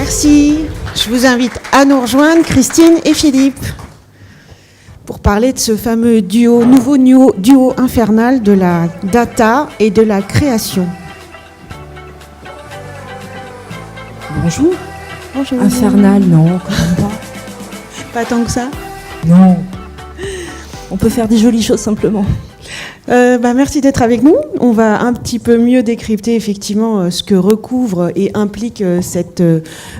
Merci. Je vous invite à nous rejoindre, Christine et Philippe, pour parler de ce fameux nouveau duo infernal de la data et de la création. Bonjour. Bonjour. Infernal, non, quand même pas. Pas tant que ça? Non. On peut faire des jolies choses simplement. Merci d'être avec nous. On va un petit peu mieux décrypter effectivement ce que recouvre et implique cette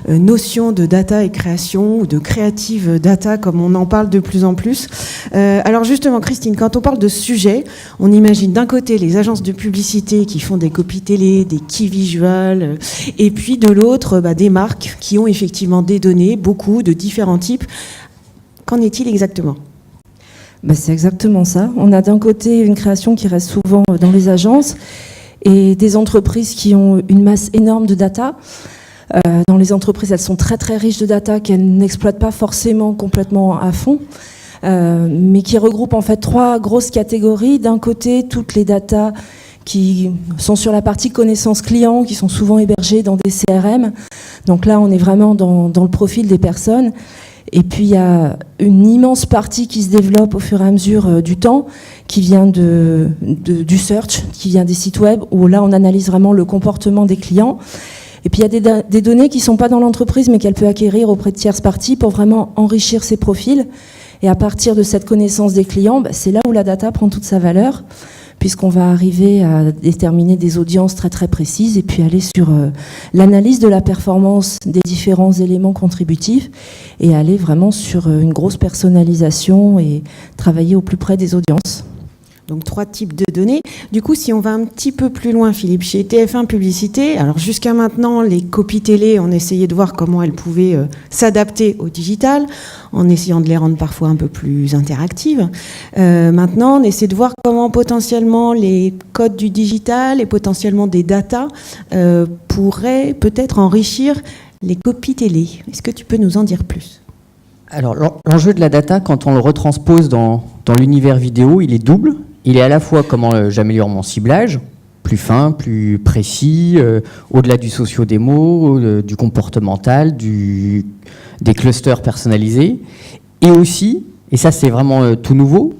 notion de data et création, ou de creative data, comme on en parle de plus en plus. Alors justement, Christine, quand on parle de ce sujet, on imagine d'un côté les agences de publicité qui font des copies télé, des key visuals, et puis de l'autre, des marques qui ont effectivement des données, beaucoup de différents types. Qu'en est-il exactement ? C'est exactement ça. On a d'un côté une création qui reste souvent dans les agences et des entreprises qui ont une masse énorme de data. Dans les entreprises, elles sont très très riches de data qu'elles n'exploitent pas forcément complètement à fond, mais qui regroupent en fait trois grosses catégories. D'un côté, toutes les datas qui sont sur la partie connaissance client, qui sont souvent hébergées dans des CRM. Donc là, on est vraiment dans le profil des personnes. Et puis il y a une immense partie qui se développe au fur et à mesure du temps, qui vient du search, qui vient des sites web, où là on analyse vraiment le comportement des clients. Et puis il y a des données qui ne sont pas dans l'entreprise, mais qu'elle peut acquérir auprès de tierces parties pour vraiment enrichir ses profils. Et à partir de cette connaissance des clients, c'est là où la data prend toute sa valeur, puisqu'on va arriver à déterminer des audiences très très précises et puis aller sur l'analyse de la performance des différents éléments contributifs et aller vraiment sur une grosse personnalisation et travailler au plus près des audiences. Donc 3 types de données. Du coup, si on va un petit peu plus loin, Philippe, chez TF1 Publicité, alors jusqu'à maintenant, les copies télé, on essayait de voir comment elles pouvaient s'adapter au digital, en essayant de les rendre parfois un peu plus interactives. Maintenant, on essaie de voir comment potentiellement les codes du digital et potentiellement des datas pourraient peut-être enrichir les copies télé. Est-ce que tu peux nous en dire plus ? Alors, l'enjeu de la data, quand on le retranspose dans l'univers vidéo, il est double. Il est à la fois comment j'améliore mon ciblage, plus fin, plus précis, au-delà du socio-démo, du comportemental, des clusters personnalisés. Et aussi, et ça c'est vraiment tout nouveau,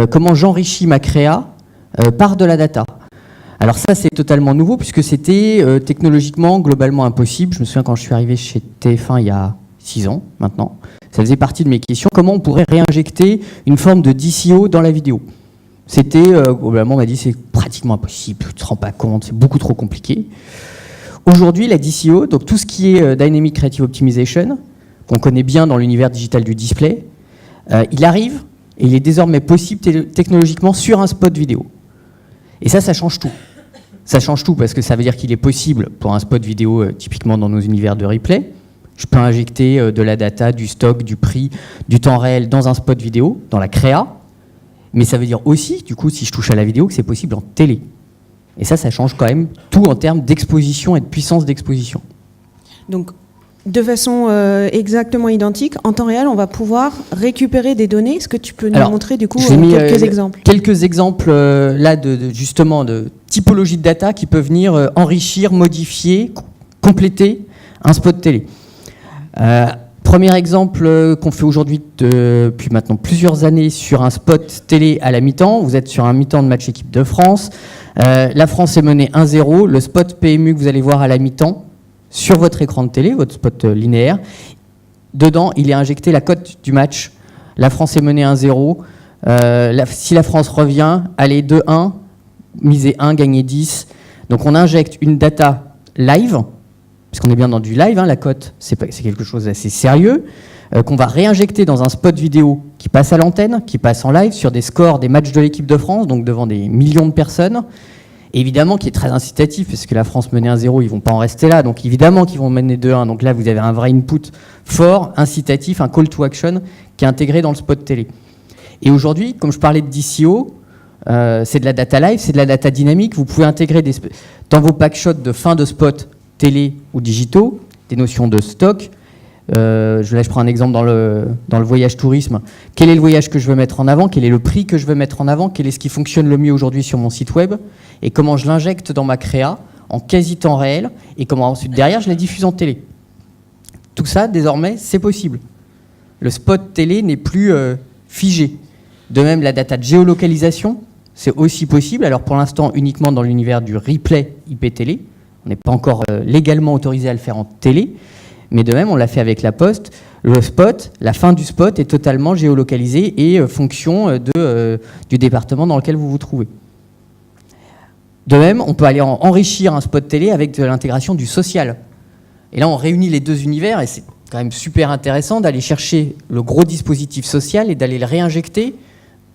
comment j'enrichis ma créa par de la data. Alors ça c'est totalement nouveau puisque c'était technologiquement, globalement impossible. Je me souviens quand je suis arrivé chez TF1 il y a 6 ans maintenant, ça faisait partie de mes questions, comment on pourrait réinjecter une forme de DCO dans la vidéo. C'était, globalement, on m'a dit, c'est pratiquement impossible, tu ne te rends pas compte, c'est beaucoup trop compliqué. Aujourd'hui, la DCO, donc tout ce qui est Dynamic Creative Optimization, qu'on connaît bien dans l'univers digital du display, il arrive et il est désormais possible technologiquement sur un spot vidéo. Et ça change tout. Ça change tout parce que ça veut dire qu'il est possible pour un spot vidéo, typiquement dans nos univers de replay, je peux injecter de la data, du stock, du prix, du temps réel dans un spot vidéo, dans la créa. Mais ça veut dire aussi, du coup, si je touche à la vidéo, que c'est possible en télé. Et ça change quand même tout en termes d'exposition et de puissance d'exposition. Donc, de façon exactement identique, en temps réel, on va pouvoir récupérer des données. Est-ce que tu peux nous montrer, du coup, quelques exemples ? Quelques exemples, là, justement, de typologie de data qui peut venir enrichir, modifier, compléter un spot télé. Premier exemple qu'on fait aujourd'hui depuis maintenant plusieurs années sur un spot télé à la mi-temps. Vous êtes sur un mi-temps de match équipe de France. La France est menée 1-0. Le spot PMU que vous allez voir à la mi-temps sur votre écran de télé, votre spot linéaire, dedans, il est injecté la cote du match. La France est menée 1-0. Si la France revient, allez 2-1, misez 1, gagnez 10. Donc on injecte une data live, parce qu'on est bien dans du live, la cote, c'est quelque chose d'assez sérieux, qu'on va réinjecter dans un spot vidéo qui passe à l'antenne, qui passe en live sur des scores des matchs de l'équipe de France, donc devant des millions de personnes. Et évidemment, qui est très incitatif, parce que la France menait 1-0, ils ne vont pas en rester là, donc évidemment qu'ils vont mener 2-1. Donc là, vous avez un vrai input fort, incitatif, un call to action qui est intégré dans le spot télé. Et aujourd'hui, comme je parlais de DCO, c'est de la data live, c'est de la data dynamique. Vous pouvez intégrer dans vos packshots de fin de spot télé ou digitaux, des notions de stock. Je prends un exemple dans le voyage tourisme. Quel est le voyage que je veux mettre en avant? Quel est le prix que je veux mettre en avant? Quel est ce qui fonctionne le mieux aujourd'hui sur mon site web? Et comment je l'injecte dans ma créa en quasi temps réel? Et comment ensuite, derrière, je la diffuse en télé? tout ça, désormais, c'est possible. Le spot télé n'est plus figé. De même, la data de géolocalisation, c'est aussi possible. Alors pour l'instant, uniquement dans l'univers du replay IP télé. On n'est pas encore légalement autorisé à le faire en télé. Mais de même, on l'a fait avec la Poste. Le spot, la fin du spot est totalement géolocalisée et fonction du département dans lequel vous vous trouvez. De même, on peut aller enrichir un spot télé avec de l'intégration du social. Et là, on réunit les deux univers et c'est quand même super intéressant d'aller chercher le gros dispositif social et d'aller le réinjecter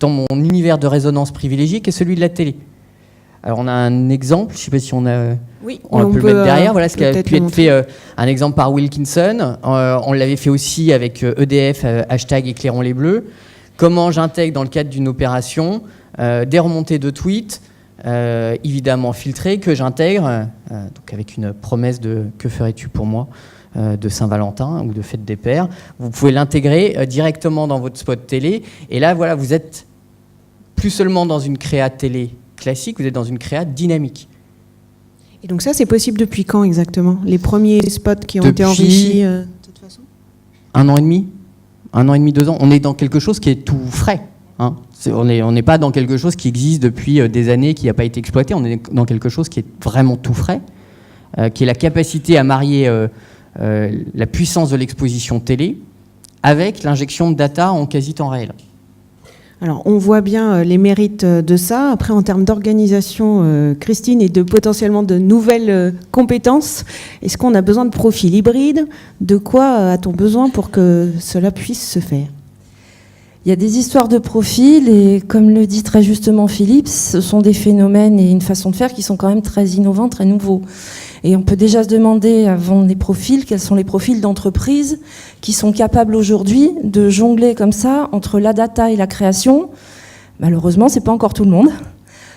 dans mon univers de résonance privilégié qui est celui de la télé. Alors, on a un exemple, je ne sais pas si on a... Oui, on peut le mettre derrière. Voilà ce qui a pu être fait, un exemple par Wilkinson. On l'avait fait aussi avec EDF, hashtag Éclairons les Bleus. Comment j'intègre dans le cadre d'une opération des remontées de tweets, évidemment filtrées, que j'intègre, donc avec une promesse de « que ferais-tu pour moi ?» de Saint-Valentin ou de Fête des Pères. Vous pouvez l'intégrer directement dans votre spot télé. Et là, voilà, vous êtes plus seulement dans une créa télé classique, vous êtes dans une créa dynamique. Et donc ça, c'est possible depuis quand exactement? Les premiers spots qui ont été enrichis de cette façon? 1 an et demi, 2 ans. On est dans quelque chose qui est tout frais. Hein. On n'est pas dans quelque chose qui existe depuis des années, qui n'a pas été exploité. On est dans quelque chose qui est vraiment tout frais, qui est la capacité à marier la puissance de l'exposition télé avec l'injection de data en quasi-temps réel. Alors, on voit bien les mérites de ça. Après, en termes d'organisation, Christine, et de potentiellement de nouvelles compétences, est-ce qu'on a besoin de profils hybrides? De quoi a-t-on besoin pour que cela puisse se faire? Il y a des histoires de profils et comme le dit très justement Philippe, ce sont des phénomènes et une façon de faire qui sont quand même très innovants, très nouveaux. Et on peut déjà se demander, avant les profils, quels sont les profils d'entreprises qui sont capables aujourd'hui de jongler comme ça entre la data et la création. Malheureusement, c'est pas encore tout le monde.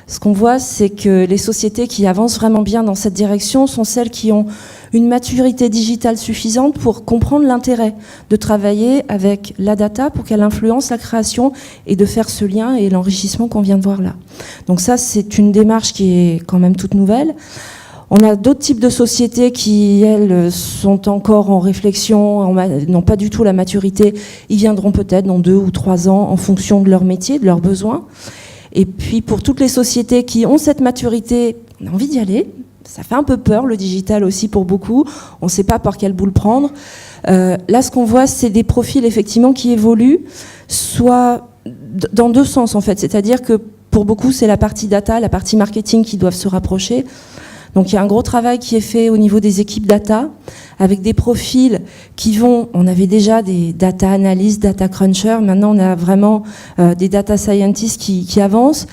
Ce qu'on voit, c'est que les sociétés qui avancent vraiment bien dans cette direction sont celles qui ont une maturité digitale suffisante pour comprendre l'intérêt de travailler avec la data pour qu'elle influence la création et de faire ce lien et l'enrichissement qu'on vient de voir là. Donc ça, c'est une démarche qui est quand même toute nouvelle. On a d'autres types de sociétés qui, elles, sont encore en réflexion, n'ont pas du tout la maturité. Ils viendront peut-être dans 2 ou 3 ans en fonction de leur métier, de leurs besoins. Et puis pour toutes les sociétés qui ont cette maturité, on a envie d'y aller. Ça fait un peu peur, le digital aussi pour beaucoup. On ne sait pas par quelle boule prendre. Là, ce qu'on voit, c'est des profils effectivement qui évoluent, soit dans 2 sens en fait. C'est-à-dire que pour beaucoup, c'est la partie data, la partie marketing qui doivent se rapprocher. Donc il y a un gros travail qui est fait au niveau des équipes data, avec des profils qui vont, on avait déjà des data analystes, data crunchers, maintenant on a vraiment des data scientists qui avancent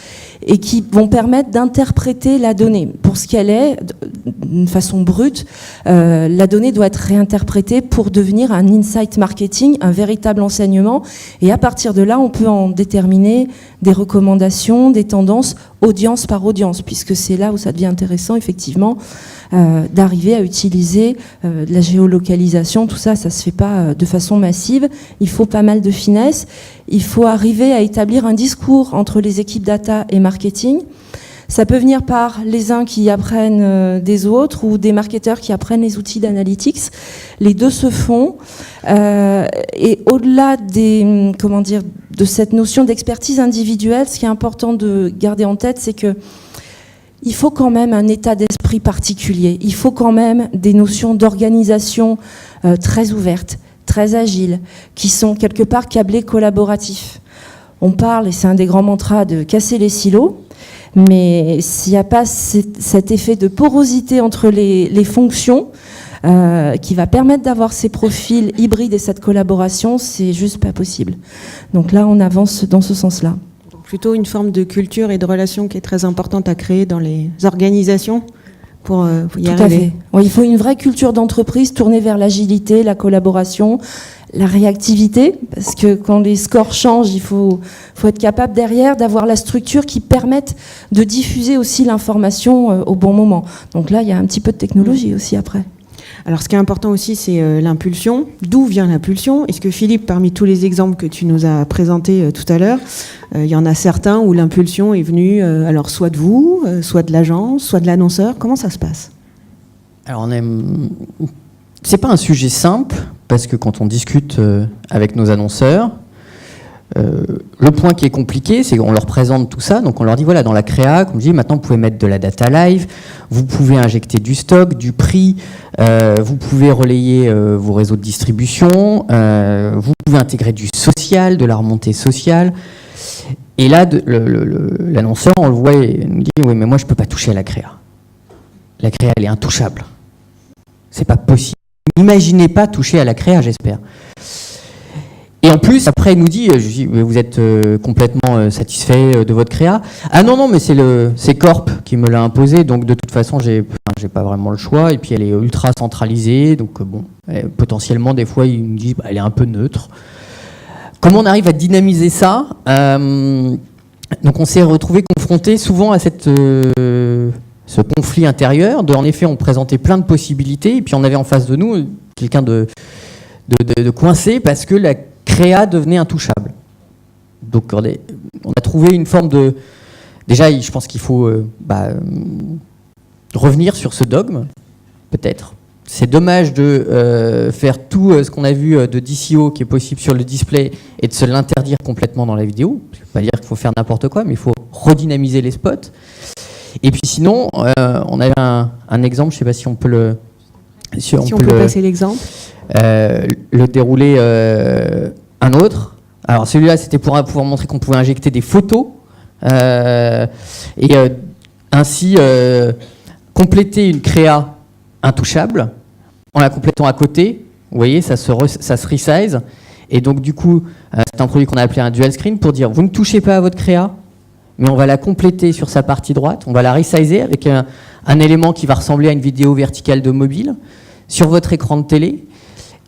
et qui vont permettre d'interpréter la donnée pour ce qu'elle est, d'une façon brute. La donnée doit être réinterprétée pour devenir un insight marketing, un véritable enseignement, et à partir de là, on peut en déterminer des recommandations, des tendances, audience par audience, puisque c'est là où ça devient intéressant, effectivement, d'arriver à utiliser de la géolocalisation. Tout ça, ça se fait pas de façon massive. Il faut pas mal de finesse. Il faut arriver à établir un discours entre les équipes data et marketing. Ça peut venir par les uns qui apprennent des autres ou des marketeurs qui apprennent les outils d'analytics. Les deux se font. Et au-delà de cette notion d'expertise individuelle, ce qui est important de garder en tête, c'est que il faut quand même un état d'esprit particulier. Il faut quand même des notions d'organisation très ouvertes, très agiles, qui sont quelque part câblées collaboratifs. On parle, et c'est un des grands mantras, de casser les silos, mais s'il n'y a pas cet effet de porosité entre les fonctions qui va permettre d'avoir ces profils hybrides et cette collaboration, c'est juste pas possible. Donc là, on avance dans ce sens-là. Plutôt une forme de culture et de relation qui est très importante à créer dans les organisations pour y arriver. Tout à fait. Oui, il faut une vraie culture d'entreprise tournée vers l'agilité, la collaboration, la réactivité, parce que quand les scores changent, il faut être capable derrière d'avoir la structure qui permette de diffuser aussi l'information au bon moment. Donc là, il y a un petit peu de technologie aussi après. Alors, ce qui est important aussi, c'est l'impulsion. D'où vient l'impulsion? Est-ce que Philippe, parmi tous les exemples que tu nous as présentés tout à l'heure, il y en a certains où l'impulsion est venue, alors soit de vous, soit de l'agence, soit de l'annonceur? Comment ça se passe? Alors, c'est pas un sujet simple parce que quand on discute avec nos annonceurs, le point qui est compliqué, c'est qu'on leur présente tout ça, donc on leur dit voilà, dans la créa, comme je dis, maintenant vous pouvez mettre de la data live, vous pouvez injecter du stock, du prix, vous pouvez relayer vos réseaux de distribution, vous pouvez intégrer du social, de la remontée sociale. Et là, l'annonceur, on le voit, il nous dit oui, mais moi je peux pas toucher à la créa. La créa, elle est intouchable. C'est pas possible. N'imaginez pas toucher à la créa, j'espère. Et en plus, après, il nous dit, je dis, vous êtes complètement satisfait de votre créa. Ah non, mais c'est Corp qui me l'a imposé, donc de toute façon, j'ai pas vraiment le choix. Et puis, elle est ultra centralisée, donc bon, potentiellement, des fois, ils nous disent, elle est un peu neutre. Comment on arrive à dynamiser ça ? Donc, on s'est retrouvé confronté souvent à ce conflit intérieur. En effet, on présentait plein de possibilités, et puis on avait en face de nous quelqu'un de coincé parce que la créa devenait intouchable. Donc on a trouvé une forme de... Déjà, je pense qu'il faut revenir sur ce dogme, peut-être. C'est dommage de faire tout ce qu'on a vu de DCO qui est possible sur le display et de se l'interdire complètement dans la vidéo. Je ne veux pas dire qu'il faut faire n'importe quoi, mais il faut redynamiser les spots. Et puis sinon, on avait un exemple, je ne sais pas si on peut le... Si on peut passer l'exemple. Le dérouler un autre. Alors celui-là, c'était pour pouvoir montrer qu'on pouvait injecter des photos et ainsi compléter une créa intouchable en la complétant à côté. Vous voyez, ça se resize. Et donc du coup, c'est un produit qu'on a appelé un dual screen pour dire vous ne touchez pas à votre créa, mais on va la compléter sur sa partie droite. On va la resizer avec un élément qui va ressembler à une vidéo verticale de mobile sur votre écran de télé.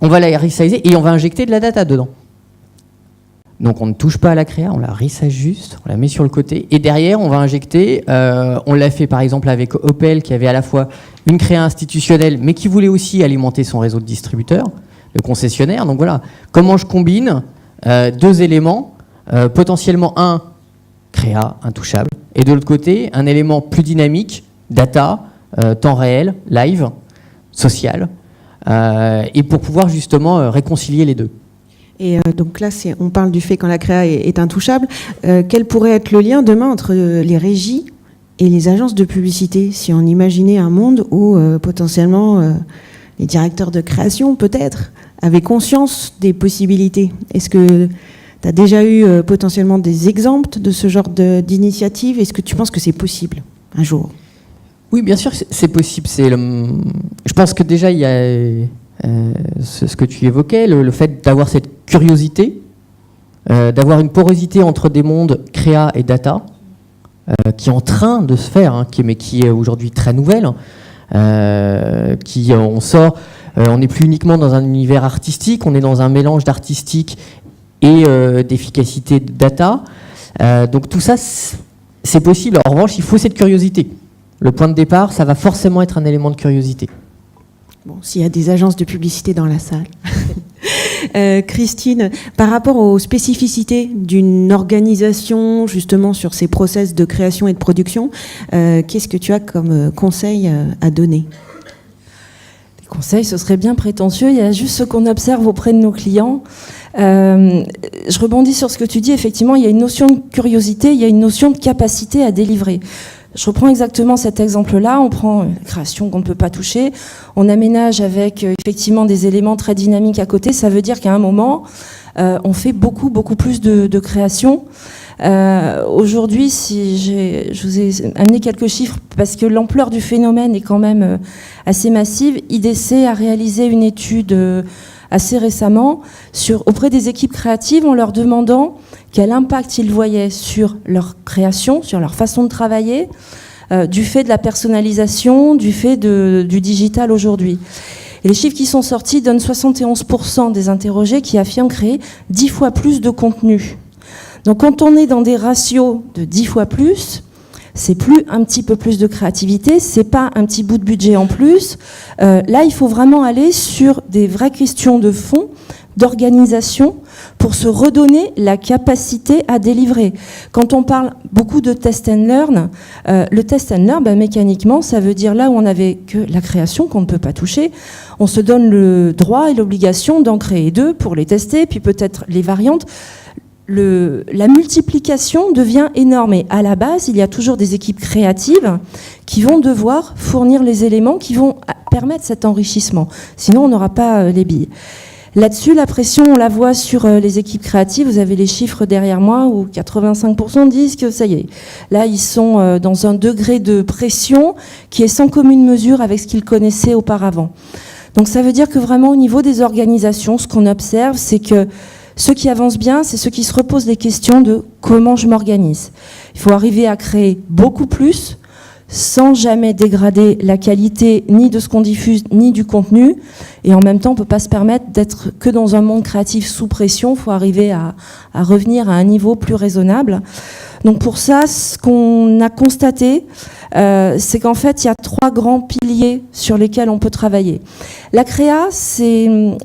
On va la resizer et on va injecter de la data dedans. Donc on ne touche pas à la créa, on la resize juste, on la met sur le côté. Et derrière, on va injecter, on l'a fait par exemple avec Opel, qui avait à la fois une créa institutionnelle, mais qui voulait aussi alimenter son réseau de distributeurs, le concessionnaire. Donc voilà, comment je combine deux éléments, potentiellement un, créa intouchable, et de l'autre côté, un élément plus dynamique, data, temps réel, live, social, et pour pouvoir justement réconcilier les deux. Et donc là, on parle du fait quand la créa est intouchable. Quel pourrait être le lien demain entre les régies et les agences de publicité, si on imaginait un monde où potentiellement les directeurs de création, peut-être, avaient conscience des possibilités? Est-ce que tu as déjà eu potentiellement des exemples de ce genre d'initiative? Est-ce que tu penses que c'est possible un jour? Oui, bien sûr, c'est possible. Je pense que déjà, il y a ce que tu évoquais, le fait d'avoir cette curiosité, d'avoir une porosité entre des mondes créa et data, qui est en train de se faire, mais qui est aujourd'hui très nouvelle, on sort, on n'est plus uniquement dans un univers artistique, on est dans un mélange d'artistique et d'efficacité de data. Donc tout ça, c'est possible. En revanche, il faut cette curiosité. Le point de départ, ça va forcément être un élément de curiosité. Bon, s'il y a des agences de publicité dans la salle. Christine, par rapport aux spécificités d'une organisation, justement, sur ces process de création et de production, qu'est-ce que tu as comme conseil à donner? Les conseils, ce serait bien prétentieux. Il y a juste ce qu'on observe auprès de nos clients. Je rebondis sur ce que tu dis. Effectivement, il y a une notion de curiosité, il y a une notion de capacité à délivrer. Je reprends exactement cet exemple-là. On prend une création qu'on ne peut pas toucher. On aménage avec effectivement des éléments très dynamiques à côté. Ça veut dire qu'à un moment, on fait beaucoup plus de création. Aujourd'hui, je vous ai amené quelques chiffres parce que l'ampleur du phénomène est quand même assez massive. IDC a réalisé une étude assez récemment auprès des équipes créatives en leur demandant quel impact ils voyaient sur leur création, sur leur façon de travailler, du fait de la personnalisation, du fait du digital aujourd'hui. Et les chiffres qui sont sortis donnent 71% des interrogés qui affirment créer 10 fois plus de contenu. Donc quand on est dans des ratios de 10 fois plus, c'est plus un petit peu plus de créativité, c'est pas un petit bout de budget en plus. Là, il faut vraiment aller sur des vraies questions de fond d'organisation pour se redonner la capacité à délivrer. Quand on parle beaucoup de test and learn, le test and learn, mécaniquement, ça veut dire là où on n'avait que la création, qu'on ne peut pas toucher, on se donne le droit et l'obligation d'en créer 2 pour les tester, puis peut-être les variantes. La multiplication devient énorme et à la base, il y a toujours des équipes créatives qui vont devoir fournir les éléments qui vont permettre cet enrichissement. Sinon, on n'aura pas les billes. Là-dessus, la pression, on la voit sur les équipes créatives. Vous avez les chiffres derrière moi où 85% disent que ça y est. Là, ils sont dans un degré de pression qui est sans commune mesure avec ce qu'ils connaissaient auparavant. Donc ça veut dire que vraiment au niveau des organisations, ce qu'on observe, c'est que ceux qui avancent bien, c'est ceux qui se reposent les questions de comment je m'organise. Il faut arriver à créer beaucoup plus sans jamais dégrader la qualité ni de ce qu'on diffuse, ni du contenu. Et en même temps, on ne peut pas se permettre d'être que dans un monde créatif sous pression. Il faut arriver à revenir à un niveau plus raisonnable. Donc pour ça, ce qu'on a constaté, c'est qu'en fait, il y a 3 grands piliers sur lesquels on peut travailler. La création,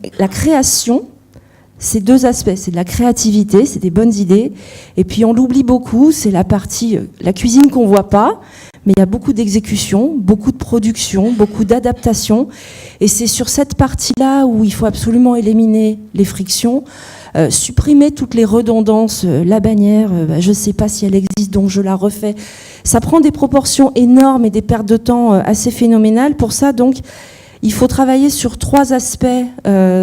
c'est 2 aspects. C'est de la créativité, c'est des bonnes idées. Et puis on l'oublie beaucoup, c'est la partie, la cuisine qu'on ne voit pas. Mais il y a beaucoup d'exécution, beaucoup de production, beaucoup d'adaptation. Et c'est sur cette partie-là où il faut absolument éliminer les frictions, supprimer toutes les redondances, la bannière, je ne sais pas si elle existe, donc je la refais. Ça prend des proportions énormes et des pertes de temps assez phénoménales. Pour ça, donc, il faut travailler sur 3 aspects,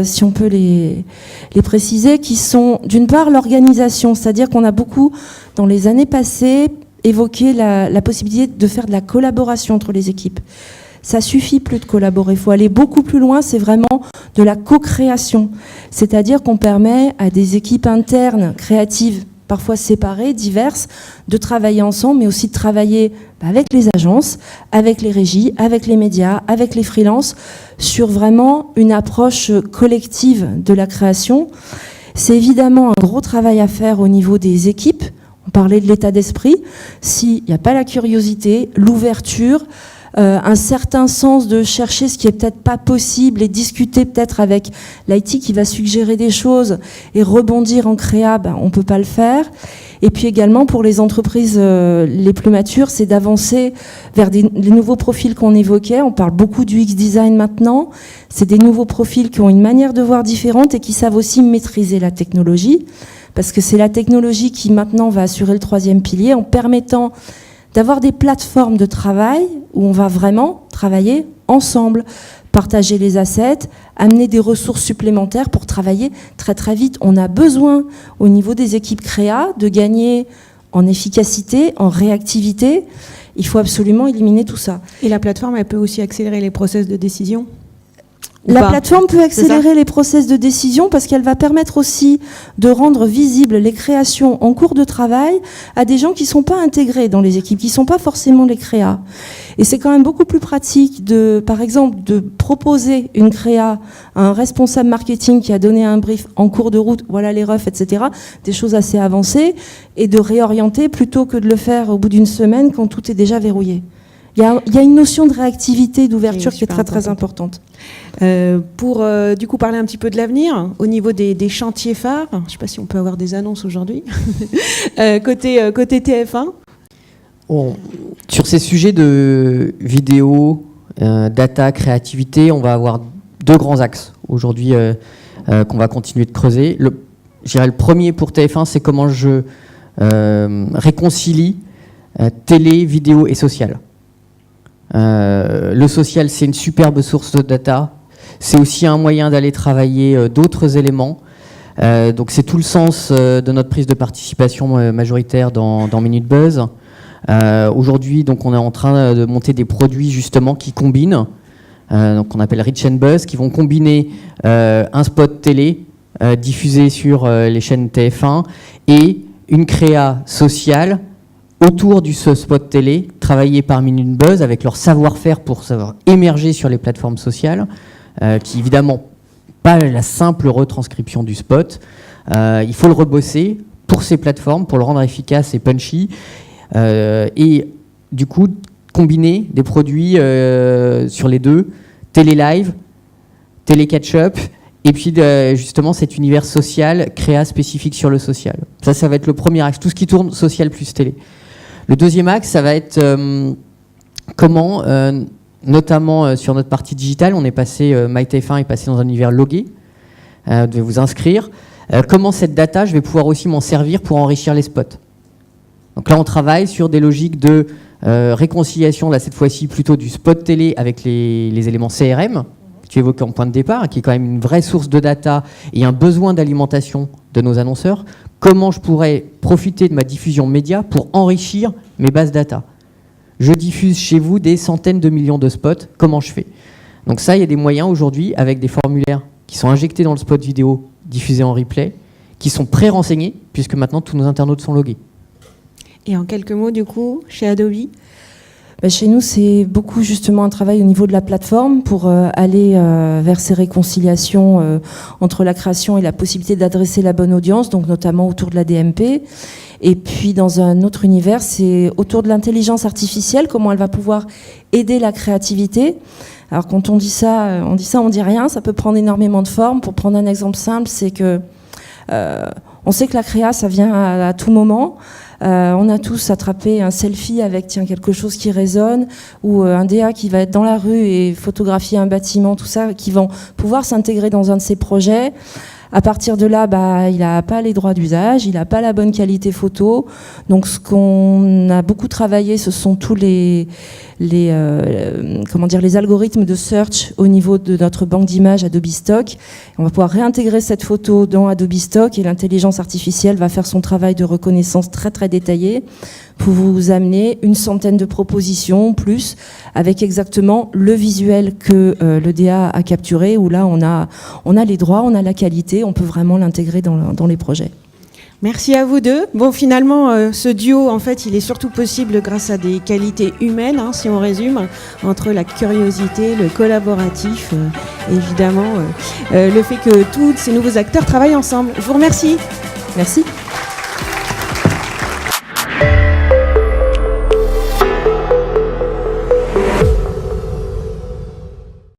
si on peut les préciser, qui sont d'une part l'organisation, c'est-à-dire qu'on a beaucoup, dans les années passées, évoqué la possibilité de faire de la collaboration entre les équipes. Ça suffit plus de collaborer, il faut aller beaucoup plus loin, c'est vraiment de la co-création. C'est-à-dire qu'on permet à des équipes internes, créatives, parfois séparées, diverses, de travailler ensemble, mais aussi de travailler avec les agences, avec les régies, avec les médias, avec les freelances, sur vraiment une approche collective de la création. C'est évidemment un gros travail à faire au niveau des équipes. On parlait de l'état d'esprit. S'il n'y a pas la curiosité, l'ouverture, un certain sens de chercher ce qui est peut-être pas possible et discuter peut-être avec l'IT qui va suggérer des choses et rebondir en créa, on ne peut pas le faire. Et puis également pour les entreprises les plus matures, c'est d'avancer vers les nouveaux profils qu'on évoquait. On parle beaucoup du X-Design maintenant. C'est des nouveaux profils qui ont une manière de voir différente et qui savent aussi maîtriser la technologie. Parce que c'est la technologie qui maintenant va assurer le 3e pilier en permettant d'avoir des plateformes de travail où on va vraiment travailler ensemble, partager les assets, amener des ressources supplémentaires pour travailler très très vite. On a besoin au niveau des équipes créa de gagner en efficacité, en réactivité. Il faut absolument éliminer tout ça. Et la plateforme, elle peut aussi accélérer les process de décision ? La plateforme peut accélérer les process de décision parce qu'elle va permettre aussi de rendre visibles les créations en cours de travail à des gens qui ne sont pas intégrés dans les équipes, qui ne sont pas forcément les créas. Et c'est quand même beaucoup plus pratique par exemple, de proposer une créa à un responsable marketing qui a donné un brief en cours de route, voilà les refs, etc., des choses assez avancées, et de réorienter plutôt que de le faire au bout d'une semaine quand tout est déjà verrouillé. Il y a une notion de réactivité, d'ouverture qui est très très importante. Pour du coup parler un petit peu de l'avenir, au niveau des chantiers phares, je ne sais pas si on peut avoir des annonces aujourd'hui, côté TF1. Sur ces sujets de vidéo, data, créativité, on va avoir 2 grands axes aujourd'hui qu'on va continuer de creuser. Je dirais le premier pour TF1, c'est comment je réconcilie télé, vidéo et social. Le social, c'est une superbe source de data. C'est aussi un moyen d'aller travailler d'autres éléments. Donc c'est tout le sens de notre prise de participation majoritaire dans Minute Buzz. Aujourd'hui, donc on est en train de monter des produits justement qui combinent, donc on appelle Rich and Buzz, qui vont combiner un spot télé diffusé sur les chaînes TF1 et une créa sociale autour du spot télé, travaillé par Minute Buzz avec leur savoir-faire pour savoir émerger sur les plateformes sociales, qui évidemment pas la simple retranscription du spot. Il faut le rebosser pour ces plateformes, pour le rendre efficace et punchy, et du coup combiner des produits sur les 2, télé live, télé catch-up Et puis justement cet univers social, créa spécifique sur le social. Ça va être le premier axe, tout ce qui tourne social plus télé. Le deuxième axe, ça va être comment, notamment sur notre partie digitale, on est passé, MyTF1 est passé dans un univers logué, vous devez vous inscrire. Comment cette data, je vais pouvoir aussi m'en servir pour enrichir les spots. Donc là, on travaille sur des logiques de réconciliation, là cette fois-ci plutôt du spot télé avec les éléments CRM, que tu évoquais en point de départ, qui est quand même une vraie source de data et un besoin d'alimentation de nos annonceurs. Comment je pourrais profiter de ma diffusion média pour enrichir mes bases data? Je diffuse chez vous des centaines de millions de spots, comment je fais? Donc ça, il y a des moyens aujourd'hui avec des formulaires qui sont injectés dans le spot vidéo diffusé en replay, qui sont pré-renseignés, puisque maintenant tous nos internautes sont logués. Et en quelques mots, du coup, chez Adobe? Chez nous, c'est beaucoup justement un travail au niveau de la plateforme pour aller vers ces réconciliations entre la création et la possibilité d'adresser la bonne audience, donc notamment autour de la DMP. Et puis dans un autre univers, c'est autour de l'intelligence artificielle, comment elle va pouvoir aider la créativité. Alors quand on dit ça, on dit rien, ça peut prendre énormément de formes. Pour prendre un exemple simple, c'est que on sait que la créa, ça vient à tout moment. On a tous attrapé un selfie avec quelque chose qui résonne, ou un DA qui va être dans la rue et photographier un bâtiment, tout ça, qui vont pouvoir s'intégrer dans un de ces projets. À partir de là, il n'a pas les droits d'usage, il n'a pas la bonne qualité photo. Donc ce qu'on a beaucoup travaillé, ce sont tous les algorithmes de search au niveau de notre banque d'images Adobe Stock. On va pouvoir réintégrer cette photo dans Adobe Stock et l'intelligence artificielle va faire son travail de reconnaissance très très détaillé pour vous amener une centaine de propositions plus avec exactement le visuel que le DA a capturé, où là on a les droits, on a la qualité, on peut vraiment l'intégrer dans les projets. Merci à vous deux. Bon, finalement, ce duo, en fait, il est surtout possible grâce à des qualités humaines, si on résume, entre la curiosité, le collaboratif, évidemment, le fait que tous ces nouveaux acteurs travaillent ensemble. Je vous remercie. Merci.